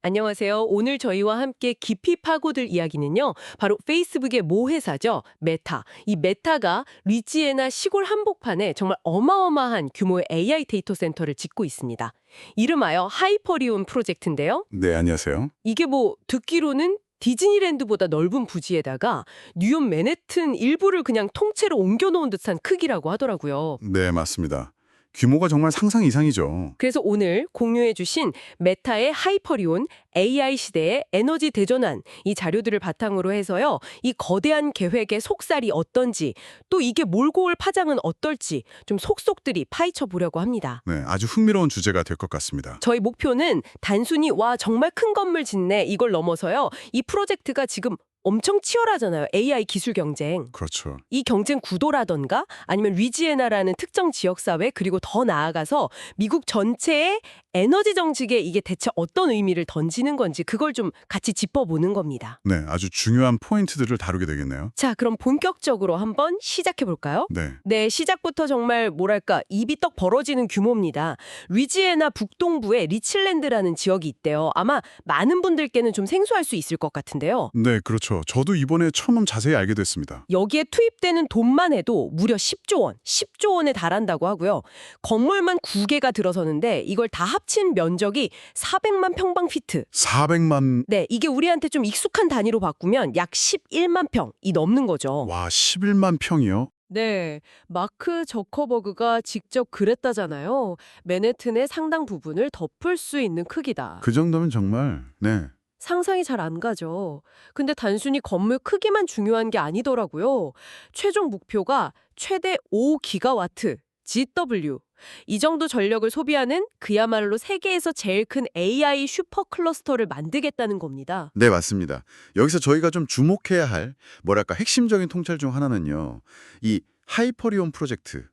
안녕하세요. 오늘 저희와 함께 깊이 파고들 이야기는요. 바로 페이스북의 모 회사죠. 메타. 이 메타가 리지애나 시골 한복판에 정말 어마어마한 규모의 AI 데이터 센터를 짓고 있습니다. 이름하여 하이퍼리온 프로젝트인데요. 네, 안녕하세요. 이게 듣기로는 디즈니랜드보다 넓은 부지에다가 뉴욕 맨해튼 일부를 그냥 통째로 옮겨놓은 듯한 크기라고 하더라고요. 네, 맞습니다. 규모가 정말 상상 이상이죠. 그래서 오늘 공유해 주신 메타의 하이퍼리온 AI 시대의 에너지 대전환 이 자료들을 바탕으로 해서요. 이 거대한 계획의 속살이 어떤지 또 이게 몰고 올 파장은 어떨지 좀 속속들이 파헤쳐 보려고 합니다. 네, 아주 흥미로운 주제가 될 것 같습니다. 저희 목표는 단순히 와 정말 큰 건물 짓네 이걸 넘어서요. 이 프로젝트가 지금 엄청 치열하잖아요. AI 기술 경쟁. 그렇죠. 이 경쟁 구도라던가 아니면 리지애나라는 특정 지역사회 그리고 더 나아가서 미국 전체의 에너지 정책에 이게 대체 어떤 의미를 던지는 건지 그걸 좀 같이 짚어보는 겁니다. 네, 아주 중요한 포인트들을 다루게 되겠네요. 자, 그럼 본격적으로 한번 시작해볼까요? 네, 네, 시작부터 정말 뭐랄까 입이 떡 벌어지는 규모입니다. 리지애나 북동부에 리칠랜드라는 지역이 있대요. 아마 많은 분들께는 좀 생소할 수 있을 것 같은데요. 네, 그렇죠. 저도 이번에 처음 자세히 알게 됐습니다. 여기에 투입되는 돈만 해도 무려 10조 원, 10조 원에 달한다고 하고요. 건물만 9개가 들어서는데 이걸 다 합친 면적이 400만 평방피트. 400만, 네, 이게 우리한테 좀 익숙한 단위로 바꾸면 약 11만 평이 넘는 거죠. 와, 11만 평이요? 네, 마크 저커버그가 직접 그랬다잖아요. 맨해튼의 상당 부분을 덮을 수 있는 크기다. 그 정도면 정말, 네. 상상이 잘 안 가죠. 근데 단순히 건물 크기만 중요한 게 아니더라고요. 최종 목표가 최대 5기가와트, GW. 이 정도 전력을 소비하는 그야말로 세계에서 제일 큰 AI 슈퍼 클러스터를 만들겠다는 겁니다. 네, 맞습니다. 여기서 저희가 좀 주목해야 할, 뭐랄까, 핵심적인 통찰 중 하나는요. 이 하이퍼리온 프로젝트.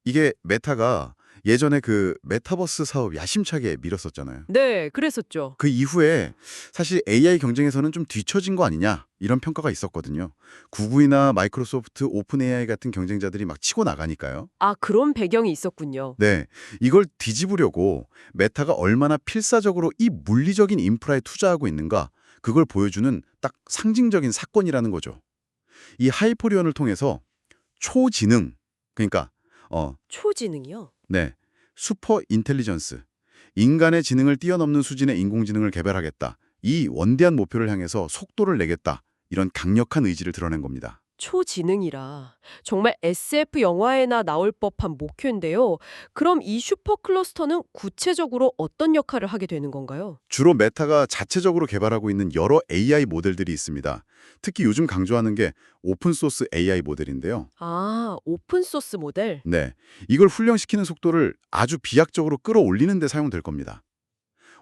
이게 메타가 예전에 그 메타버스 사업 야심차게 밀었었잖아요. 네, 그랬었죠. 그 이후에 사실 AI 경쟁에서는 좀 뒤처진 거 아니냐 이런 평가가 있었거든요. 구글이나 마이크로소프트, 오픈 AI 같은 경쟁자들이 막 치고 나가니까요. 아, 그런 배경이 있었군요. 네, 이걸 뒤집으려고 메타가 얼마나 필사적으로 이 물리적인 인프라에 투자하고 있는가 그걸 보여주는 딱 상징적인 사건이라는 거죠. 이 하이퍼리온을 통해서 초지능, 그러니까 초지능이요? 네, 슈퍼 인텔리전스, 인간의 지능을 뛰어넘는 수준의 인공지능을 개발하겠다. 이 원대한 목표를 향해서 속도를 내겠다. 이런 강력한 의지를 드러낸 겁니다. 초지능이라 정말 SF 영화에나 나올 법한 목표인데요. 그럼 이 슈퍼 클러스터는 구체적으로 어떤 역할을 하게 되는 건가요? 주로 메타가 자체적으로 개발하고 있는 여러 AI 모델들이 있습니다. 특히 요즘 강조하는 게 오픈소스 AI 모델인데요. 아, 오픈소스 모델? 네, 이걸 훈련시키는 속도를 아주 비약적으로 끌어올리는 데 사용될 겁니다.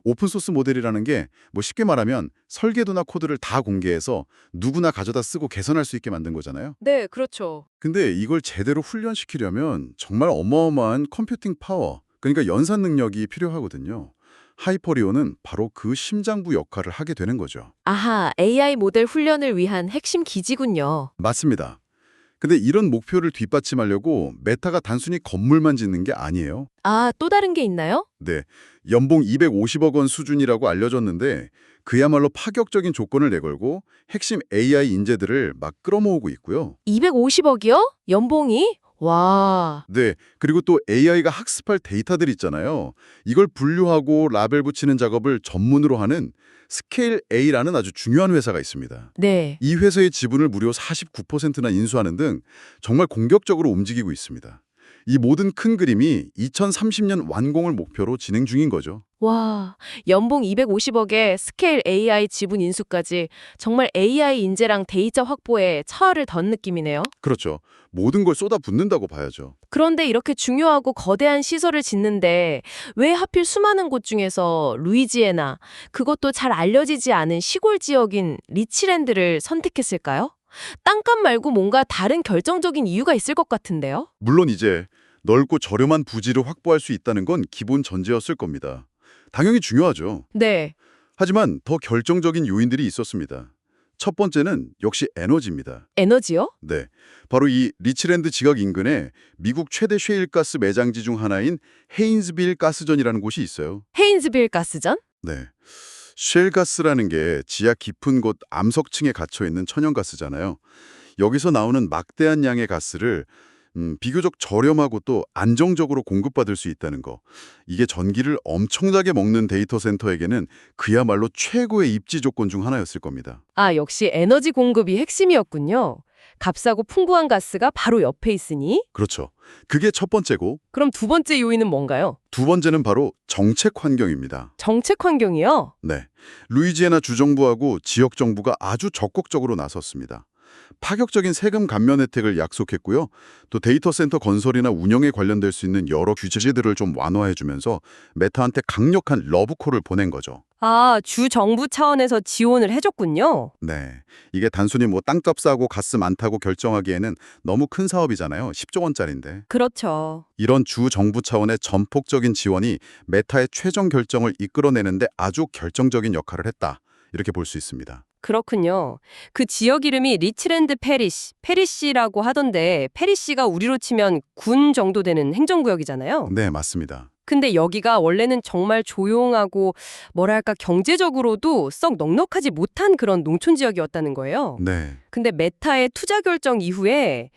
오픈소스 모델이라는 게 뭐 쉽게 말하면 설계도나 코드를 다 공개해서 누구나 가져다 쓰고 개선할 수 있게 만든 거잖아요. 네, 그렇죠. 근데 이걸 제대로 훈련시키려면 정말 어마어마한 컴퓨팅 파워, 그러니까 연산 능력이 필요하거든요. 하이퍼리온은 바로 그 심장부 역할을 하게 되는 거죠. 아하, AI 모델 훈련을 위한 핵심 기지군요. 맞습니다. 근데 이런 목표를 뒷받침하려고 메타가 단순히 건물만 짓는 게 아니에요. 아, 또 다른 게 있나요? 네, 연봉 250억 원 수준이라고 알려졌는데 그야말로 파격적인 조건을 내걸고 핵심 AI 인재들을 막 끌어모으고 있고요. 250억이요? 연봉이? 와. 네, 그리고 또 AI가 학습할 데이터들 있잖아요. 이걸 분류하고 라벨 붙이는 작업을 전문으로 하는 스케일 A라는 아주 중요한 회사가 있습니다. 네. 이 회사의 지분을 무려 49%나 인수하는 등 정말 공격적으로 움직이고 있습니다. 이 모든 큰 그림이 2030년 완공을 목표로 진행 중인 거죠. 와, 연봉 250억에 스케일 AI 지분 인수까지 정말 AI 인재랑 데이터 확보에 차화를 던 느낌이네요. 그렇죠. 모든 걸 쏟아붓는다고 봐야죠. 그런데 이렇게 중요하고 거대한 시설을 짓는데 왜 하필 수많은 곳 중에서 루이지애나, 그것도 잘 알려지지 않은 시골 지역인 리치랜드를 선택했을까요? 땅값 말고 뭔가 다른 결정적인 이유가 있을 것 같은데요? 물론 이제 넓고 저렴한 부지를 확보할 수 있다는 건 기본 전제였을 겁니다. 당연히 중요하죠. 네. 하지만 더 결정적인 요인들이 있었습니다. 첫 번째는 역시 에너지입니다. 에너지요? 네, 바로 이 리치랜드 지역 인근에 미국 최대 셰일가스 매장지 중 하나인 헤인즈빌 가스전이라는 곳이 있어요. 헤인즈빌 가스전? 네, 쉘가스라는 게 지하 깊은 곳 암석층에 갇혀 있는 천연가스잖아요. 여기서 나오는 막대한 양의 가스를 비교적 저렴하고 또 안정적으로 공급받을 수 있다는 거. 이게 전기를 엄청나게 먹는 데이터 센터에게는 그야말로 최고의 입지 조건 중 하나였을 겁니다. 아, 역시 에너지 공급이 핵심이었군요. 값싸고 풍부한 가스가 바로 옆에 있으니. 그렇죠. 그게 첫 번째고, 그럼 두 번째 요인은 뭔가요? 두 번째는 바로 정책 환경입니다. 정책 환경이요? 네. 루이지애나 주정부하고 지역 정부가 아주 적극적으로 나섰습니다. 파격적인 세금 감면 혜택을 약속했고요. 또 데이터 센터 건설이나 운영에 관련될 수 있는 여러 규제들을 좀 완화해주면서 메타한테 강력한 러브콜을 보낸 거죠. 아, 주 정부 차원에서 지원을 해줬군요. 네. 이게 단순히 뭐 땅값 싸고 가스 많다고 결정하기에는 너무 큰 사업이잖아요. 10조 원짜리인데. 그렇죠. 이런 주 정부 차원의 전폭적인 지원이 메타의 최종 결정을 이끌어내는데 아주 결정적인 역할을 했다. 이렇게 볼 수 있습니다. 그렇군요. 그 지역 이름이 리치랜드 페리시라고 하던데 페리시가 우리로 치면 군 정도 되는 행정구역이잖아요. 네, 맞습니다. 근데 여기가 원래는 정말 조용하고 뭐랄까 경제적으로도 썩 넉넉하지 못한 그런 농촌 지역이었다는 거예요. 네. 근데 메타의 투자 결정 이후에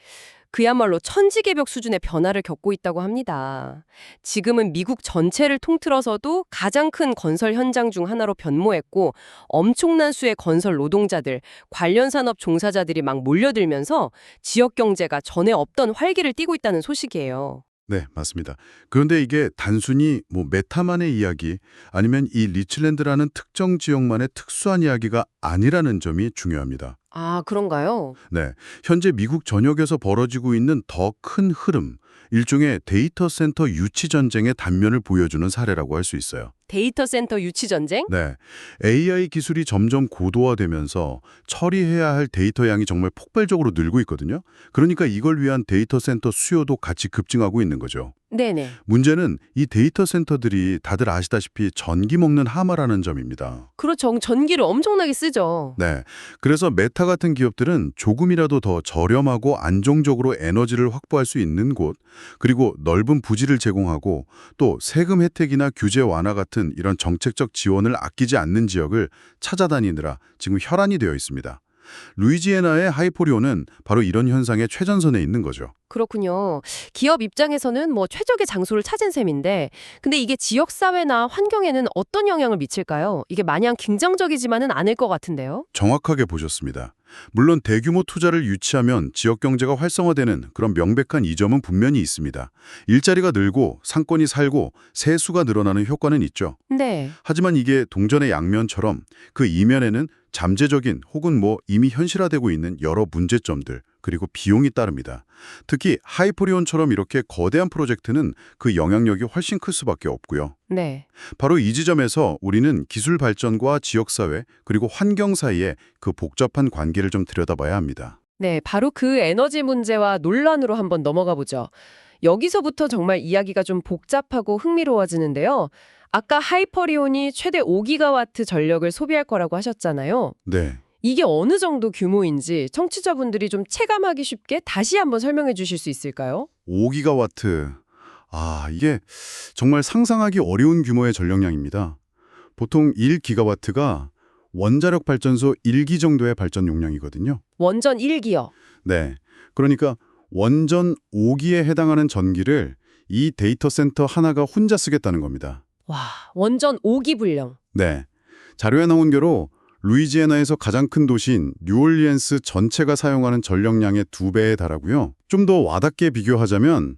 그야말로 천지개벽 수준의 변화를 겪고 있다고 합니다. 지금은 미국 전체를 통틀어서도 가장 큰 건설 현장 중 하나로 변모했고 엄청난 수의 건설 노동자들, 관련 산업 종사자들이 막 몰려들면서 지역 경제가 전에 없던 활기를 띠고 있다는 소식이에요. 네, 맞습니다. 그런데 이게 단순히 뭐 메타만의 이야기 아니면 이 리치랜드라는 특정 지역만의 특수한 이야기가 아니라는 점이 중요합니다. 아, 그런가요? 네, 현재 미국 전역에서 벌어지고 있는 더 큰 흐름, 일종의 데이터 센터 유치 전쟁의 단면을 보여주는 사례라고 할 수 있어요. 데이터 센터 유치 전쟁? 네, AI 기술이 점점 고도화되면서 처리해야 할 데이터 양이 정말 폭발적으로 늘고 있거든요. 그러니까 이걸 위한 데이터 센터 수요도 같이 급증하고 있는 거죠. 네네. 문제는 이 데이터 센터들이 다들 아시다시피 전기 먹는 하마라는 점입니다. 그렇죠. 전기를 엄청나게 쓰죠. 네, 그래서 메타 같은 기업들은 조금이라도 더 저렴하고 안정적으로 에너지를 확보할 수 있는 곳, 그리고 넓은 부지를 제공하고 또 세금 혜택이나 규제 완화 같은 이런 정책적 지원을 아끼지 않는 지역을 찾아다니느라 지금 혈안이 되어 있습니다. 루이지애나의 하이포리온은 바로 이런 현상의 최전선에 있는 거죠. 그렇군요. 기업 입장에서는 뭐 최적의 장소를 찾은 셈인데, 근데 이게 지역사회나 환경에는 어떤 영향을 미칠까요? 이게 마냥 긍정적이지만은 않을 것 같은데요. 정확하게 보셨습니다. 물론 대규모 투자를 유치하면 지역 경제가 활성화되는 그런 명백한 이점은 분명히 있습니다. 일자리가 늘고 상권이 살고 세수가 늘어나는 효과는 있죠. 네. 하지만 이게 동전의 양면처럼 그 이면에는 잠재적인 혹은 뭐 이미 현실화되고 있는 여러 문제점들 그리고 비용이 따릅니다. 특히 하이포리온처럼 이렇게 거대한 프로젝트는 그 영향력이 훨씬 클 수밖에 없고요. 네. 바로 이 지점에서 우리는 기술 발전과 지역사회 그리고 환경 사이의 그 복잡한 관계를 좀 들여다봐야 합니다. 네, 바로 그 에너지 문제와 논란으로 한번 넘어가 보죠. 여기서부터 정말 이야기가 좀 복잡하고 흥미로워지는데요. 아까 하이퍼리온이 최대 5기가와트 전력을 소비할 거라고 하셨잖아요. 네. 이게 어느 정도 규모인지 청취자분들이 좀 체감하기 쉽게 다시 한번 설명해 주실 수 있을까요? 5기가와트. 아, 이게 정말 상상하기 어려운 규모의 전력량입니다. 보통 1기가와트가 원자력 발전소 1기 정도의 발전 용량이거든요. 원전 1기요. 네. 그러니까 원전 5기에 해당하는 전기를 이 데이터 센터 하나가 혼자 쓰겠다는 겁니다. 와, 원전 5기 분량. 네. 자료에 나온 대로 루이지애나에서 가장 큰 도시인 뉴올리언스 전체가 사용하는 전력량의 2배에 달하고요. 좀 더 와닿게 비교하자면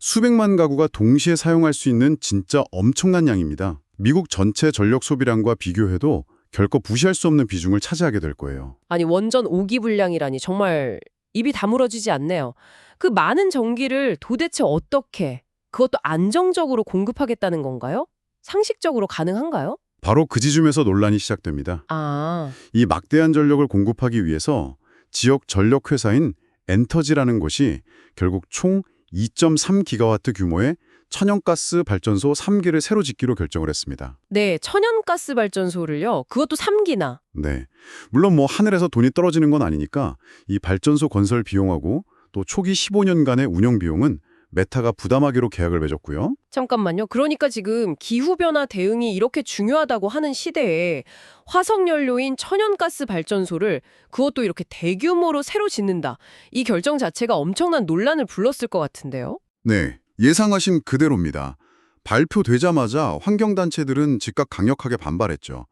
수백만 가구가 동시에 사용할 수 있는 진짜 엄청난 양입니다. 미국 전체 전력 소비량과 비교해도 결코 무시할 수 없는 비중을 차지하게 될 거예요. 아니, 원전 5기 분량이라니 정말 입이 다물어지지 않네요. 그 많은 전기를 도대체 어떻게, 그것도 안정적으로 공급하겠다는 건가요? 상식적으로 가능한가요? 바로 그 지점에서 논란이 시작됩니다. 아, 이 막대한 전력을 공급하기 위해서 지역 전력 회사인 엔터지라는 곳이 결국 총 2.3기가와트 규모의 천연가스 발전소 3기를 새로 짓기로 결정을 했습니다. 네, 천연가스 발전소를요. 그것도 3기나. 네. 물론 뭐 하늘에서 돈이 떨어지는 건 아니니까 이 발전소 건설 비용하고 또 초기 15년간의 운영 비용은 메타가 부담하기로 계약을 맺었고요. 잠깐만요. 그러니까 지금 기후변화 대응이 이렇게 중요하다고 하는 시대에 화석연료인 천연가스 발전소를 그것도 이렇게 대규모로 새로 짓는다. 이 결정 자체가 엄청난 논란을 불렀을 것 같은데요. 네, 예상하신 그대로입니다. 발표되자마자 환경단체들은 즉각 강력하게 반발했죠.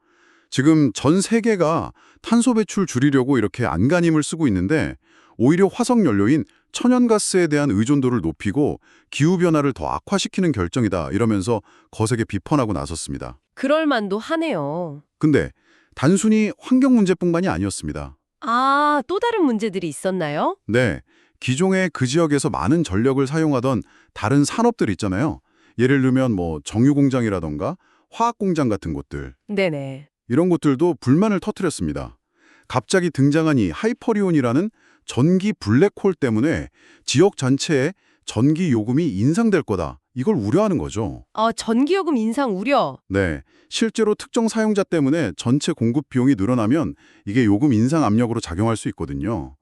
지금 전 세계가 탄소 배출 줄이려고 이렇게 안간힘을 쓰고 있는데 오히려 화석연료인 천연가스에 대한 의존도를 높이고 기후변화를 더 악화시키는 결정이다 이러면서 거세게 비판하고 나섰습니다. 그럴 만도 하네요. 근데 단순히 환경 문제뿐만이 아니었습니다. 아, 또 다른 문제들이 있었나요? 네, 기존에 그 지역에서 많은 전력을 사용하던 다른 산업들 있잖아요. 예를 들면 정유공장이라던가 화학공장 같은 곳들. 네네. 이런 곳들도 불만을 터뜨렸습니다. 갑자기 등장한 이 하이퍼리온이라는 전기 블랙홀 때문에 지역 전체에 전기 요금이 인상될 거다. 이걸 우려하는 거죠. 전기요금 인상 우려. 네, 실제로 특정 사용자 때문에 전체 공급 비용이 늘어나면 이게 요금 인상 압력으로 작용할 수 있거든요.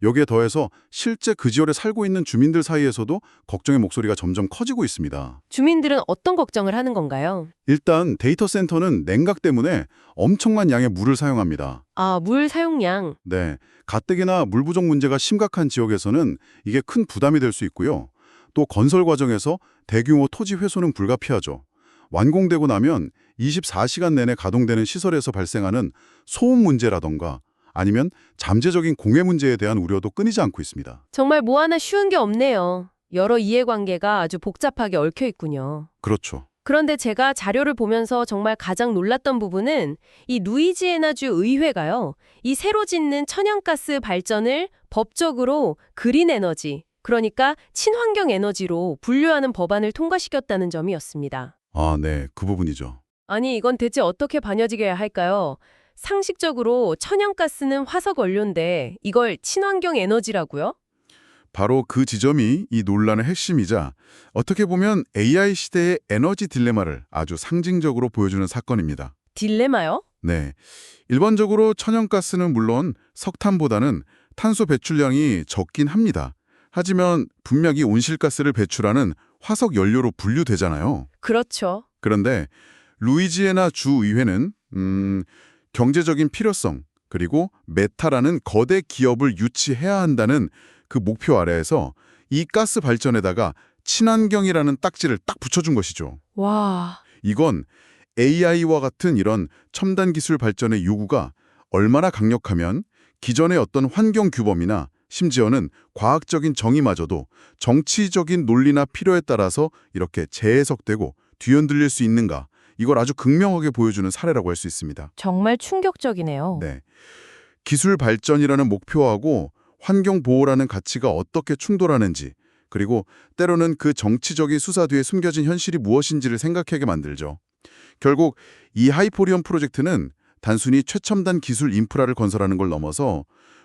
여기에 더해서 실제 그 지역에 살고 있는 주민들 사이에서도 걱정의 목소리가 점점 커지고 있습니다. 주민들은 어떤 걱정을 하는 건가요? 일단 데이터 센터는 냉각 때문에 엄청난 양의 물을 사용합니다. 아, 물 사용량. 네, 가뜩이나 물 부족 문제가 심각한 지역에서는 이게 큰 부담이 될 수 있고요. 또 건설 과정에서 대규모 토지 훼손은 불가피하죠. 완공되고 나면 24시간 내내 가동되는 시설에서 발생하는 소음 문제라던가 아니면 잠재적인 공해 문제에 대한 우려도 끊이지 않고 있습니다. 정말 뭐 하나 쉬운 게 없네요. 여러 이해관계가 아주 복잡하게 얽혀 있군요. 그렇죠. 그런데 제가 자료를 보면서 정말 가장 놀랐던 부분은 이 루이지애나주 의회가요. 이 새로 짓는 천연가스 발전을 법적으로 그린 에너지, 그러니까 친환경 에너지로 분류하는 법안을 통과시켰다는 점이었습니다. 아, 네, 그 부분이죠. 아니, 이건 대체 어떻게 반영해야 할까요? 상식적으로 천연가스는 화석 원료인데 이걸 친환경 에너지라고요? 바로 그 지점이 이 논란의 핵심이자 어떻게 보면 AI 시대의 에너지 딜레마를 아주 상징적으로 보여주는 사건입니다. 딜레마요? 네, 일반적으로 천연가스는 물론 석탄보다는 탄소 배출량이 적긴 합니다. 하지만 분명히 온실가스를 배출하는 화석 연료로 분류되잖아요. 그렇죠. 그런데 루이지애나 주의회는 경제적인 필요성 그리고 메타라는 거대 기업을 유치해야 한다는 그 목표 아래에서 이 가스 발전에다가 친환경이라는 딱지를 딱 붙여준 것이죠. 와, 이건 AI와 같은 이런 첨단 기술 발전의 요구가 얼마나 강력하면 기존의 어떤 환경 규범이나 심지어는 과학적인 정의마저도 정치적인 논리나 필요에 따라서 이렇게 재해석되고 뒤흔들릴 수 있는가, 이걸 아주 극명하게 보여주는 사례라고 할 수 있습니다. 정말 충격적이네요. 네, 기술 발전이라는 목표하고 환경 보호라는 가치가 어떻게 충돌하는지, 그리고 때로는 그 정치적인 수사 뒤에 숨겨진 현실이 무엇인지를 생각하게 만들죠. 결국 이 하이포리온 프로젝트는 단순히 최첨단 기술 인프라를 건설하는 걸 넘어서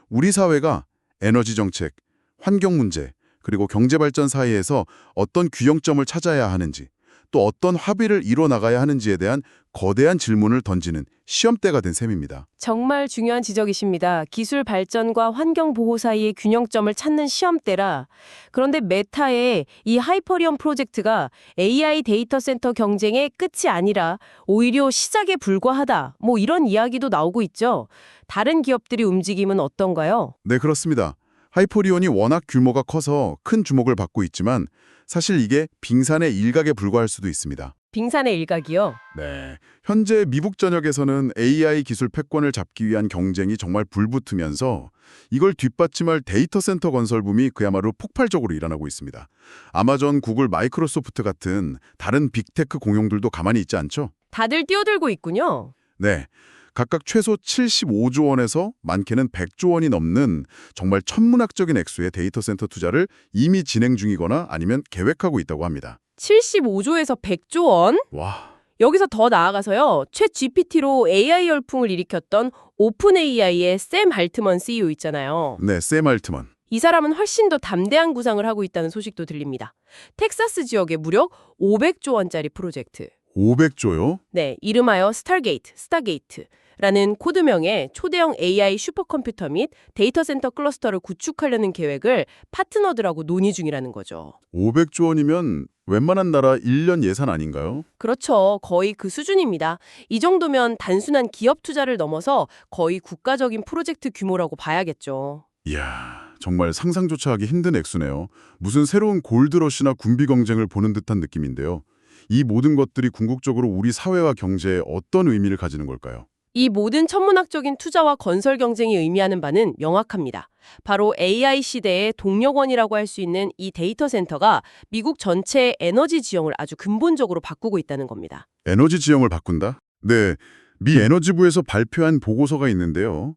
우리 사회가 에너지 정책, 환경 문제, 그리고 경제 발전 사이에서 어떤 균형점을 찾아야 하는지, 또 어떤 합의를 이뤄나가야 하는지에 대한 거대한 질문을 던지는 시험대가 된 셈입니다. 정말 중요한 지적이십니다. 기술 발전과 환경 보호 사이의 균형점을 찾는 시험대라. 그런데 메타의 이 하이퍼리온 프로젝트가 AI 데이터 센터 경쟁의 끝이 아니라 오히려 시작에 불과하다. 뭐 이런 이야기도 나오고 있죠. 다른 기업들의 움직임은 어떤가요? 네, 그렇습니다. 하이포리온이 워낙 규모가 커서 큰 주목을 받고 있지만 사실 이게 빙산의 일각에 불과할 수도 있습니다. 빙산의 일각이요. 네, 현재 미국 전역에서는 AI 기술 패권을 잡기 위한 경쟁이 정말 불붙으면서 이걸 뒷받침할 데이터 센터 건설 붐이 그야말로 폭발적으로 일어나고 있습니다. 아마존, 구글, 마이크로소프트 같은 다른 빅테크 공룡들도 가만히 있지 않죠? 다들 뛰어들고 있군요. 네, 각각 최소 75조 원에서 많게는 100조 원이 넘는 정말 천문학적인 액수의 데이터 센터 투자를 이미 진행 중이거나 아니면 계획하고 있다고 합니다. 75조에서 100조 원? 와, 여기서 더 나아가서요. 챗 GPT로 AI 열풍을 일으켰던 오픈 AI의 샘 할트먼 CEO 있잖아요. 네, 샘 알트먼. 이 사람은 훨씬 더 담대한 구상을 하고 있다는 소식도 들립니다. 텍사스 지역에 무려 500조 원짜리 프로젝트. 500조요? 네, 이름하여 스타게이트. 라는 코드명의 초대형 AI 슈퍼컴퓨터 및 데이터 센터 클러스터를 구축하려는 계획을 파트너들하고 논의 중이라는 거죠. 500조 원이면 웬만한 나라 1년 예산 아닌가요? 그렇죠. 거의 그 수준입니다. 이 정도면 단순한 기업 투자를 넘어서 거의 국가적인 프로젝트 규모라고 봐야겠죠. 이야, 정말 상상조차 하기 힘든 액수네요. 무슨 새로운 골드러시나 군비 경쟁을 보는 듯한 느낌인데요. 이 모든 것들이 궁극적으로 우리 사회와 경제에 어떤 의미를 가지는 걸까요? 이 모든 천문학적인 투자와 건설 경쟁이 의미하는 바는 명확합니다. 바로 AI 시대의 동력원이라고 할 수 있는 이 데이터 센터가 미국 전체의 에너지 지형을 아주 근본적으로 바꾸고 있다는 겁니다. 에너지 지형을 바꾼다? 네, 미 에너지부에서 발표한 보고서가 있는데요.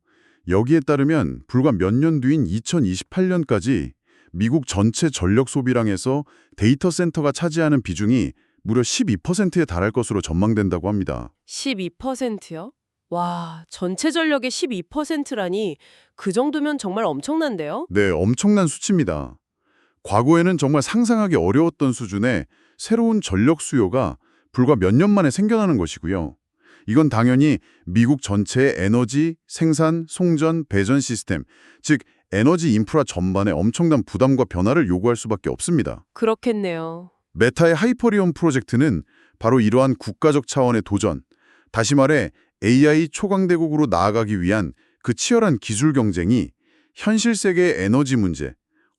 여기에 따르면 불과 몇 년 뒤인 2028년까지 미국 전체 전력 소비량에서 데이터 센터가 차지하는 비중이 무려 12%에 달할 것으로 전망된다고 합니다. 12%요? 와, 전체 전력의 12%라니 그 정도면 정말 엄청난데요? 네, 엄청난 수치입니다. 과거에는 정말 상상하기 어려웠던 수준의 새로운 전력 수요가 불과 몇 년 만에 생겨나는 것이고요. 이건 당연히 미국 전체의 에너지, 생산, 송전, 배전 시스템, 즉 에너지 인프라 전반에 엄청난 부담과 변화를 요구할 수밖에 없습니다. 그렇겠네요. 메타의 하이퍼리온 프로젝트는 바로 이러한 국가적 차원의 도전, 다시 말해 AI 초강대국으로 나아가기 위한 그 치열한 기술 경쟁이 현실 세계의 에너지 문제,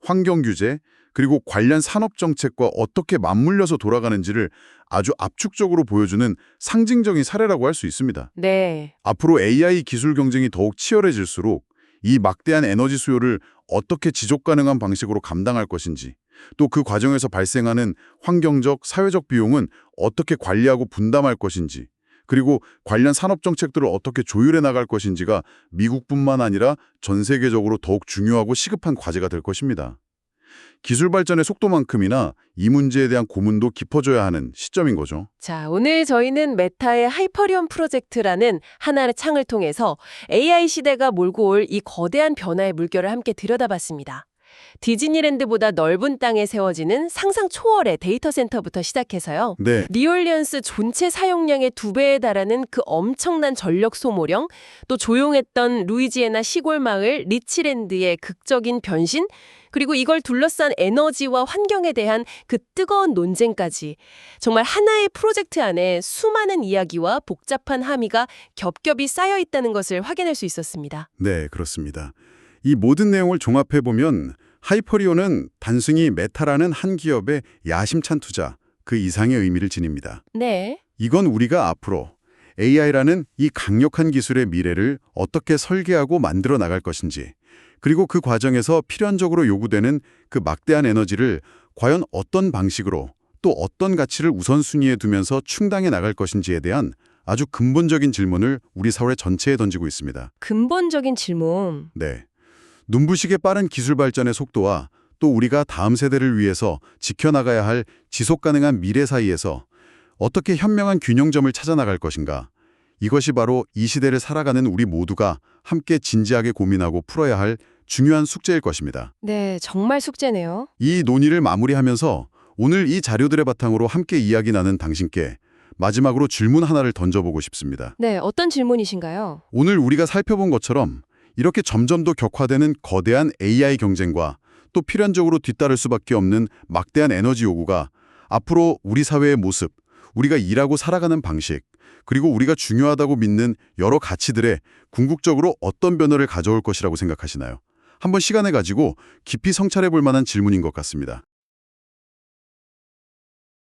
환경 규제, 그리고 관련 산업 정책과 어떻게 맞물려서 돌아가는지를 아주 압축적으로 보여주는 상징적인 사례라고 할 수 있습니다. 네. 앞으로 AI 기술 경쟁이 더욱 치열해질수록 이 막대한 에너지 수요를 어떻게 지속 가능한 방식으로 감당할 것인지, 또 그 과정에서 발생하는 환경적, 사회적 비용은 어떻게 관리하고 분담할 것인지, 그리고 관련 산업 정책들을 어떻게 조율해 나갈 것인지가 미국뿐만 아니라 전 세계적으로 더욱 중요하고 시급한 과제가 될 것입니다. 기술 발전의 속도만큼이나 이 문제에 대한 고민도 깊어져야 하는 시점인 거죠. 자, 오늘 저희는 메타의 하이퍼리온 프로젝트라는 하나의 창을 통해서 AI 시대가 몰고 올 이 거대한 변화의 물결을 함께 들여다봤습니다. 디즈니랜드보다 넓은 땅에 세워지는 상상 초월의 데이터 센터부터 시작해서요. 네, 뉴올리언스 전체 사용량의 2배에 달하는 그 엄청난 전력 소모령, 또 조용했던 루이지애나 시골 마을 리치랜드의 극적인 변신, 그리고 이걸 둘러싼 에너지와 환경에 대한 그 뜨거운 논쟁까지 정말 하나의 프로젝트 안에 수많은 이야기와 복잡한 함의가 겹겹이 쌓여 있다는 것을 확인할 수 있었습니다. 네, 그렇습니다. 이 모든 내용을 종합해보면 하이퍼리온은 단순히 메타라는 한 기업의 야심찬 투자, 그 이상의 의미를 지닙니다. 네. 이건 우리가 앞으로 AI라는 이 강력한 기술의 미래를 어떻게 설계하고 만들어 나갈 것인지, 그리고 그 과정에서 필연적으로 요구되는 그 막대한 에너지를 과연 어떤 방식으로 또 어떤 가치를 우선순위에 두면서 충당해 나갈 것인지에 대한 아주 근본적인 질문을 우리 사회 전체에 던지고 있습니다. 근본적인 질문. 네. 눈부시게 빠른 기술 발전의 속도와 또 우리가 다음 세대를 위해서 지켜나가야 할 지속가능한 미래 사이에서 어떻게 현명한 균형점을 찾아 나갈 것인가. 이것이 바로 이 시대를 살아가는 우리 모두가 함께 진지하게 고민하고 풀어야 할 중요한 숙제일 것입니다. 네, 정말 숙제네요. 이 논의를 마무리하면서 오늘 이 자료들의 바탕으로 함께 이야기 나눈 당신께 마지막으로 질문 하나를 던져보고 싶습니다. 네, 어떤 질문이신가요? 오늘 우리가 살펴본 것처럼 이렇게 점점 더 격화되는 거대한 AI 경쟁과 또 필연적으로 뒤따를 수밖에 없는 막대한 에너지 요구가 앞으로 우리 사회의 모습, 우리가 일하고 살아가는 방식, 그리고 우리가 중요하다고 믿는 여러 가치들에 궁극적으로 어떤 변화를 가져올 것이라고 생각하시나요? 한번 시간을 가지고 깊이 성찰해 볼 만한 질문인 것 같습니다.